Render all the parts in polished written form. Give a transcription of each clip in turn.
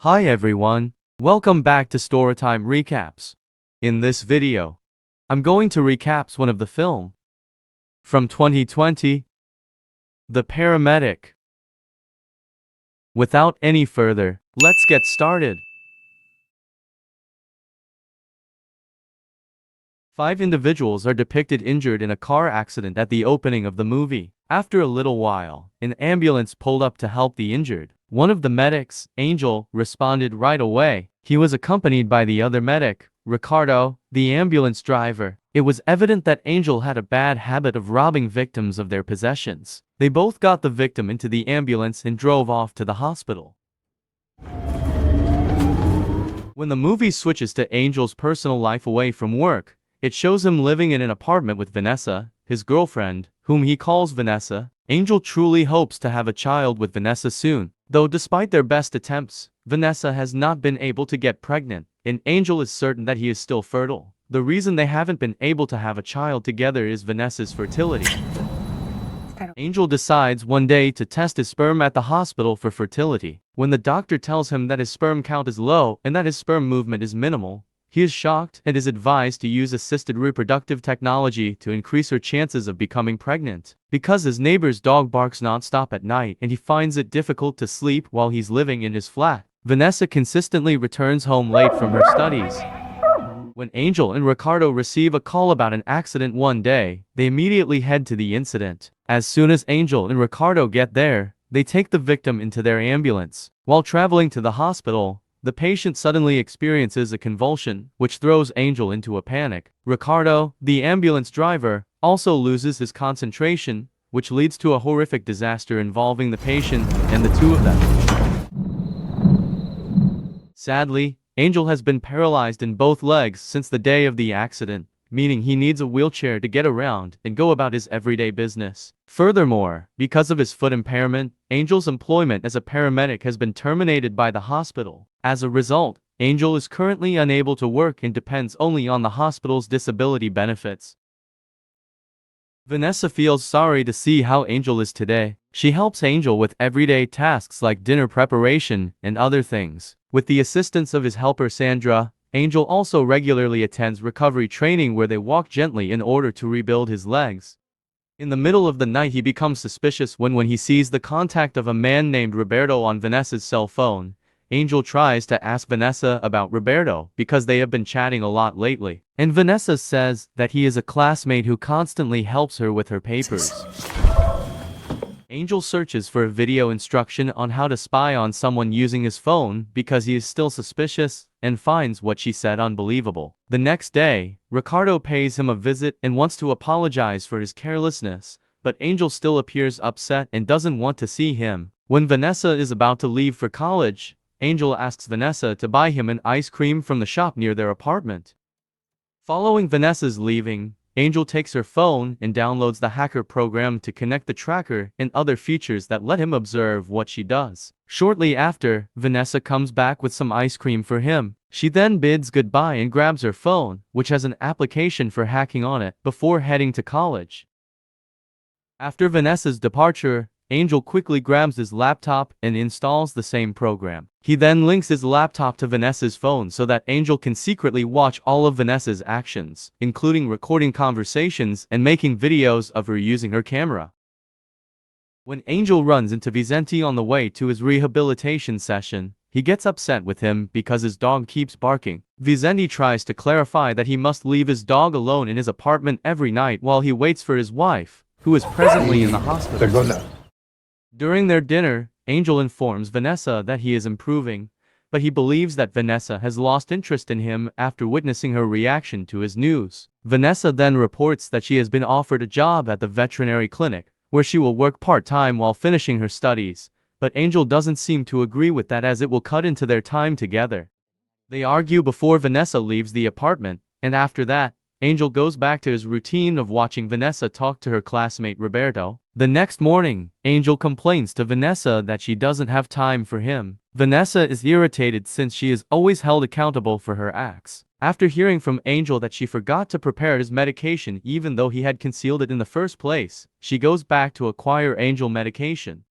Hi everyone, welcome back to Storytime Recaps. In this video, I'm going to recap one of the film from 2020, The Paramedic. Without any further, let's get started. 5 individuals are depicted injured in a car accident at the opening of the movie. After a little while, an ambulance pulled up to help the injured. One of the medics, Angel, responded right away. He was accompanied by the other medic, Ricardo, the ambulance driver. It was evident that Angel had a bad habit of robbing victims of their possessions. They both got the victim into the ambulance and drove off to the hospital. When the movie switches to Angel's personal life away from work, it shows him living in an apartment with Vanessa, his girlfriend, whom he calls Vanessa. Angel truly hopes to have a child with Vanessa soon, though despite their best attempts, Vanessa has not been able to get pregnant, and Angel is certain that he is still fertile. The reason they haven't been able to have a child together is Vanessa's fertility. Angel decides one day to test his sperm at the hospital for fertility. When the doctor tells him that his sperm count is low and that his sperm movement is minimal, he is shocked and is advised to use assisted reproductive technology to increase her chances of becoming pregnant. Because his neighbor's dog barks non-stop at night and he finds it difficult to sleep while he's living in his flat, Vanessa consistently returns home late from her studies. When Angel and Ricardo receive a call about an accident one day, they immediately head to the incident. As soon as Angel and Ricardo get there, they take the victim into their ambulance. While traveling to the hospital, the patient suddenly experiences a convulsion, which throws Angel into a panic. Ricardo, the ambulance driver, also loses his concentration, which leads to a horrific disaster involving the patient and the two of them. Sadly, Angel has been paralyzed in both legs since the day of the accident, meaning he needs a wheelchair to get around and go about his everyday business. Furthermore, because of his foot impairment, Angel's employment as a paramedic has been terminated by the hospital. As a result, Angel is currently unable to work and depends only on the hospital's disability benefits. Vanessa feels sorry to see how Angel is today. She helps Angel with everyday tasks like dinner preparation and other things. With the assistance of his helper Sandra, Angel also regularly attends recovery training where they walk gently in order to rebuild his legs. In the middle of the night he becomes suspicious when he sees the contact of a man named Roberto on Vanessa's cell phone. Angel tries to ask Vanessa about Roberto because they have been chatting a lot lately, and Vanessa says that he is a classmate who constantly helps her with her papers. Angel searches for a video instruction on how to spy on someone using his phone because he is still suspicious and finds what she said unbelievable. The next day, Ricardo pays him a visit and wants to apologize for his carelessness, but Angel still appears upset and doesn't want to see him. When Vanessa is about to leave for college, Angel asks Vanessa to buy him an ice cream from the shop near their apartment. Following Vanessa's leaving, Angel takes her phone and downloads the hacker program to connect the tracker and other features that let him observe what she does. Shortly after, Vanessa comes back with some ice cream for him. She then bids goodbye and grabs her phone, which has an application for hacking on it, before heading to college. After Vanessa's departure, Angel quickly grabs his laptop and installs the same program. He then links his laptop to Vanessa's phone so that Angel can secretly watch all of Vanessa's actions, including recording conversations and making videos of her using her camera. When Angel runs into Vicente on the way to his rehabilitation session, he gets upset with him because his dog keeps barking. Vicente tries to clarify that he must leave his dog alone in his apartment every night while he waits for his wife, who is presently in the hospital. During their dinner, Angel informs Vanessa that he is improving, but he believes that Vanessa has lost interest in him after witnessing her reaction to his news. Vanessa then reports that she has been offered a job at the veterinary clinic, where she will work part-time while finishing her studies, but Angel doesn't seem to agree with that as it will cut into their time together. They argue before Vanessa leaves the apartment, and after that, Angel goes back to his routine of watching Vanessa talk to her classmate Roberto. The next morning, Angel complains to Vanessa that she doesn't have time for him. Vanessa is irritated since she is always held accountable for her acts. After hearing from Angel that she forgot to prepare his medication even though he had concealed it in the first place, she goes back to acquire Angel medication.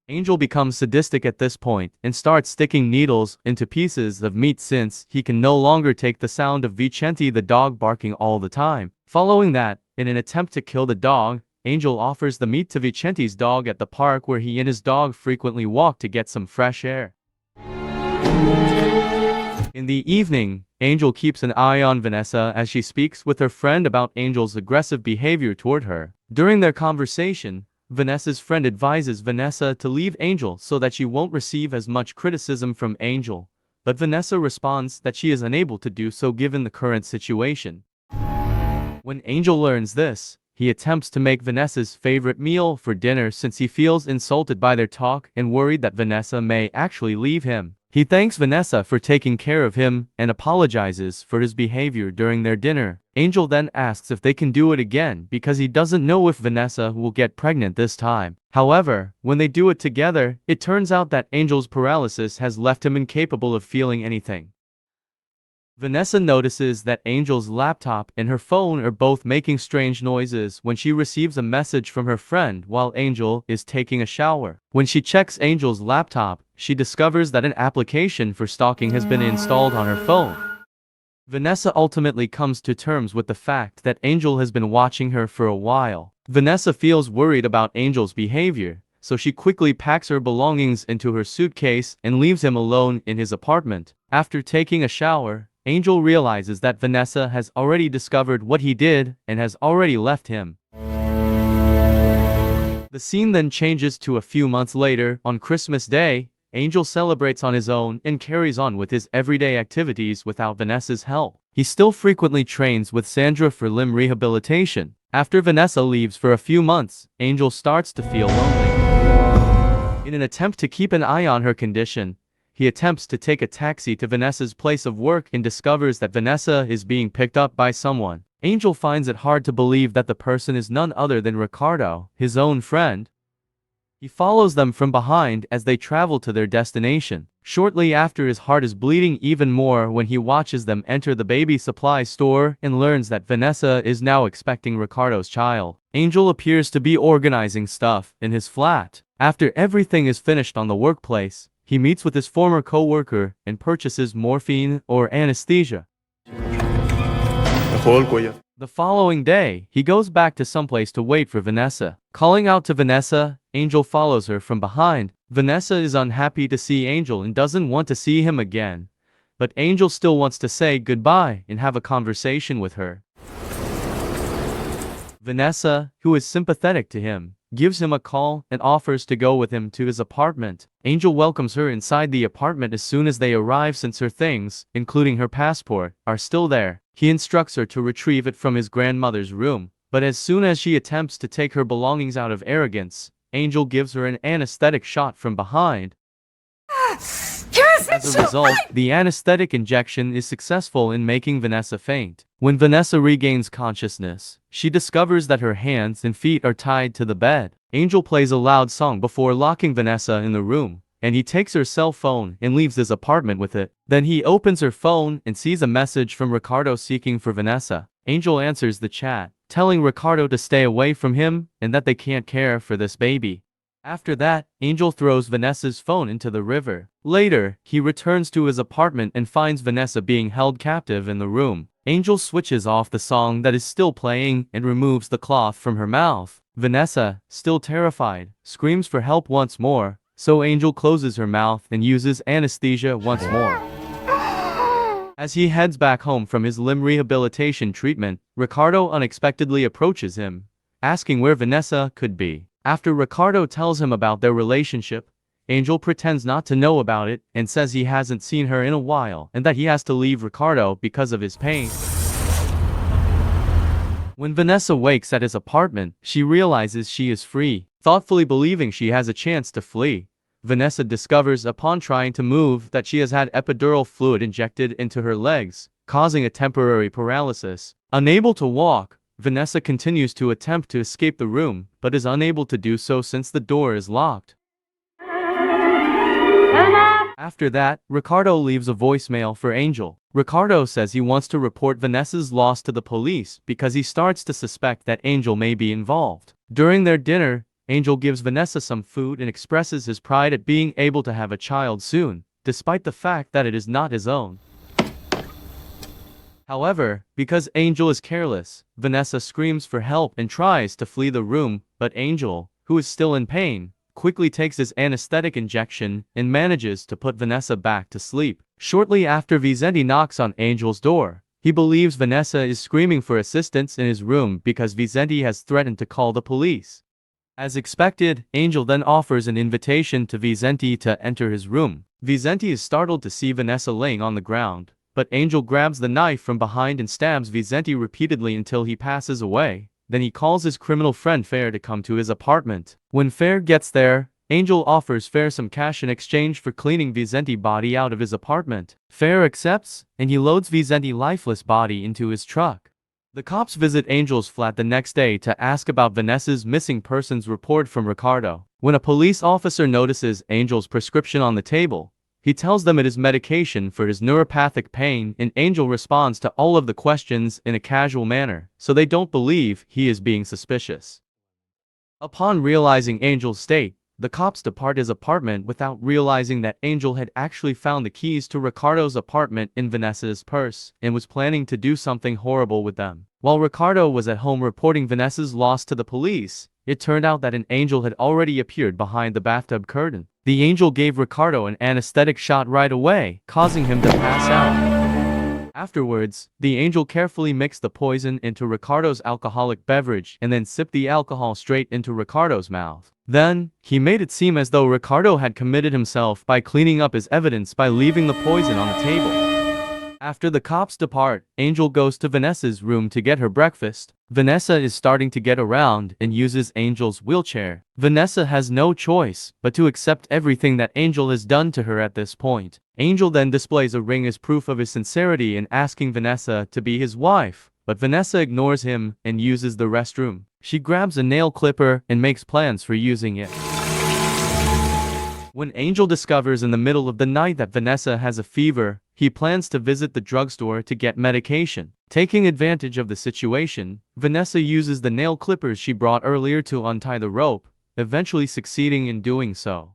Angel becomes sadistic at this point and starts sticking needles into pieces of meat since he can no longer take the sound of Vicente the dog barking all the time. Following that, in an attempt to kill the dog, Angel offers the meat to Vicente's dog at the park where he and his dog frequently walk to get some fresh air. In the evening, Angel keeps an eye on Vanessa as she speaks with her friend about Angel's aggressive behavior toward her. During their conversation, Vanessa's friend advises Vanessa to leave Angel so that she won't receive as much criticism from Angel, but Vanessa responds that she is unable to do so given the current situation. When Angel learns this, he attempts to make Vanessa's favorite meal for dinner since he feels insulted by their talk and worried that Vanessa may actually leave him. He thanks Vanessa for taking care of him and apologizes for his behavior during their dinner. Angel then asks if they can do it again because he doesn't know if Vanessa will get pregnant this time. However, when they do it together, it turns out that Angel's paralysis has left him incapable of feeling anything. Vanessa notices that Angel's laptop and her phone are both making strange noises when she receives a message from her friend while Angel is taking a shower. When she checks Angel's laptop, she discovers that an application for stalking has been installed on her phone. Vanessa ultimately comes to terms with the fact that Angel has been watching her for a while. Vanessa feels worried about Angel's behavior, so she quickly packs her belongings into her suitcase and leaves him alone in his apartment. After taking a shower, Angel realizes that Vanessa has already discovered what he did and has already left him. The scene then changes to a few months later. On Christmas Day, Angel celebrates on his own and carries on with his everyday activities without Vanessa's help. He still frequently trains with Sandra for limb rehabilitation. After Vanessa leaves for a few months, Angel starts to feel lonely. In an attempt to keep an eye on her condition, he attempts to take a taxi to Vanessa's place of work and discovers that Vanessa is being picked up by someone. Angel finds it hard to believe that the person is none other than Ricardo, his own friend. He follows them from behind as they travel to their destination. Shortly after, his heart is bleeding even more when he watches them enter the baby supply store and learns that Vanessa is now expecting Ricardo's child. Angel appears to be organizing stuff in his flat. After everything is finished on the workplace, he meets with his former co-worker and purchases morphine or anesthesia. The following day, he goes back to someplace to wait for Vanessa. Calling out to Vanessa, Angel follows her from behind. Vanessa is unhappy to see Angel and doesn't want to see him again, but Angel still wants to say goodbye and have a conversation with her. Vanessa, who is sympathetic to him, gives him a call and offers to go with him to his apartment. Angel welcomes her inside the apartment as soon as they arrive since her things, including her passport, are still there. He instructs her to retrieve it from his grandmother's room, but as soon as she attempts to take her belongings out of arrogance, Angel gives her an anesthetic shot from behind. As a result, the anesthetic injection is successful in making Vanessa faint. When Vanessa regains consciousness, she discovers that her hands and feet are tied to the bed. Angel plays a loud song before locking Vanessa in the room, and he takes her cell phone and leaves his apartment with it. Then he opens her phone and sees a message from Ricardo seeking for Vanessa. Angel answers the chat, telling Ricardo to stay away from him and that they can't care for this baby. After that, Angel throws Vanessa's phone into the river. Later, he returns to his apartment and finds Vanessa being held captive in the room. Angel switches off the song that is still playing and removes the cloth from her mouth. Vanessa, still terrified, screams for help once more, so Angel closes her mouth and uses anesthesia once more. As he heads back home from his limb rehabilitation treatment, Ricardo unexpectedly approaches him, asking where Vanessa could be. After Ricardo tells him about their relationship, Angel pretends not to know about it and says he hasn't seen her in a while and that he has to leave Ricardo because of his pain. When Vanessa wakes at his apartment, she realizes she is free. Thoughtfully believing she has a chance to flee, Vanessa discovers upon trying to move that she has had epidural fluid injected into her legs, causing a temporary paralysis. Unable to walk, Vanessa continues to attempt to escape the room, but is unable to do so since the door is locked. After that, Ricardo leaves a voicemail for Angel. Ricardo says he wants to report Vanessa's loss to the police because he starts to suspect that Angel may be involved. During their dinner, Angel gives Vanessa some food and expresses his pride at being able to have a child soon, despite the fact that it is not his own. However, because Angel is careless, Vanessa screams for help and tries to flee the room, but Angel, who is still in pain, quickly takes his anesthetic injection and manages to put Vanessa back to sleep. Shortly after, Vicente knocks on Angel's door. He believes Vanessa is screaming for assistance in his room because Vicente has threatened to call the police. As expected, Angel then offers an invitation to Vicente to enter his room. Vicente is startled to see Vanessa laying on the ground, but Angel grabs the knife from behind and stabs Vicente repeatedly until he passes away. Then he calls his criminal friend Fair to come to his apartment. When Fair gets there, Angel offers Fair some cash in exchange for cleaning Vicente's body out of his apartment. Fair accepts, and he loads Vicente's lifeless body into his truck. The cops visit Angel's flat the next day to ask about Vanessa's missing persons report from Ricardo. When a police officer notices Angel's prescription on the table, he tells them it is medication for his neuropathic pain, and Angel responds to all of the questions in a casual manner, so they don't believe he is being suspicious. Upon realizing Angel's state, the cops depart his apartment without realizing that Angel had actually found the keys to Ricardo's apartment in Vanessa's purse and was planning to do something horrible with them. While Ricardo was at home reporting Vanessa's loss to the police, it turned out that an angel had already appeared behind the bathtub curtain. The angel gave Ricardo an anesthetic shot right away, causing him to pass out. Afterwards, the angel carefully mixed the poison into Ricardo's alcoholic beverage and then sipped the alcohol straight into Ricardo's mouth. Then, he made it seem as though Ricardo had committed himself by cleaning up his evidence by leaving the poison on the table. After the cops depart, Angel goes to Vanessa's room to get her breakfast. Vanessa is starting to get around and uses Angel's wheelchair. Vanessa has no choice but to accept everything that Angel has done to her at this point. Angel then displays a ring as proof of his sincerity in asking Vanessa to be his wife, but Vanessa ignores him and uses the restroom. She grabs a nail clipper and makes plans for using it. When Angel discovers in the middle of the night that Vanessa has a fever, he plans to visit the drugstore to get medication. Taking advantage of the situation, Vanessa uses the nail clippers she brought earlier to untie the rope, eventually succeeding in doing so.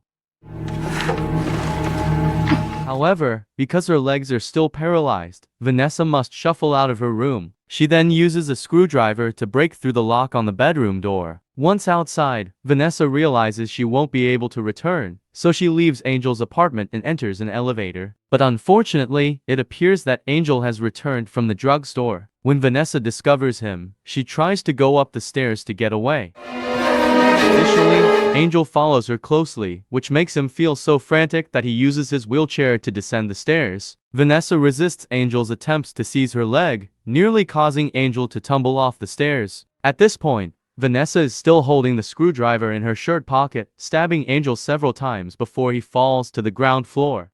However, because her legs are still paralyzed, Vanessa must shuffle out of her room. She then uses a screwdriver to break through the lock on the bedroom door. Once outside, Vanessa realizes she won't be able to return, so she leaves Angel's apartment and enters an elevator. But unfortunately, it appears that Angel has returned from the drugstore. When Vanessa discovers him, she tries to go up the stairs to get away. Additionally, Angel follows her closely, which makes him feel so frantic that he uses his wheelchair to descend the stairs. Vanessa resists Angel's attempts to seize her leg, nearly causing Angel to tumble off the stairs. At this point, Vanessa is still holding the screwdriver in her shirt pocket, stabbing Angel several times before he falls to the ground floor.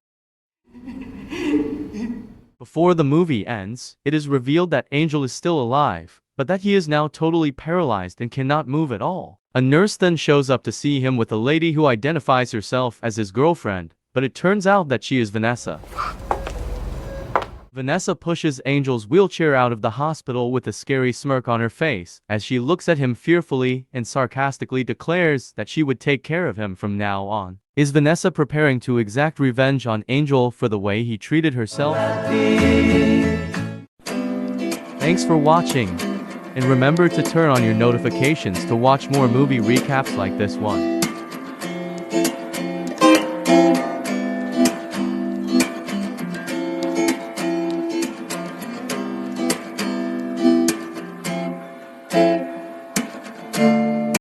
Before the movie ends, it is revealed that Angel is still alive, but that he is now totally paralyzed and cannot move at all. A nurse then shows up to see him with a lady who identifies herself as his girlfriend, but it turns out that she is Vanessa. Vanessa pushes Angel's wheelchair out of the hospital with a scary smirk on her face, as she looks at him fearfully and sarcastically declares that she would take care of him from now on. Is Vanessa preparing to exact revenge on Angel for the way he treated herself? Thanks for watching, and remember to turn on your notifications to watch more movie recaps like this one.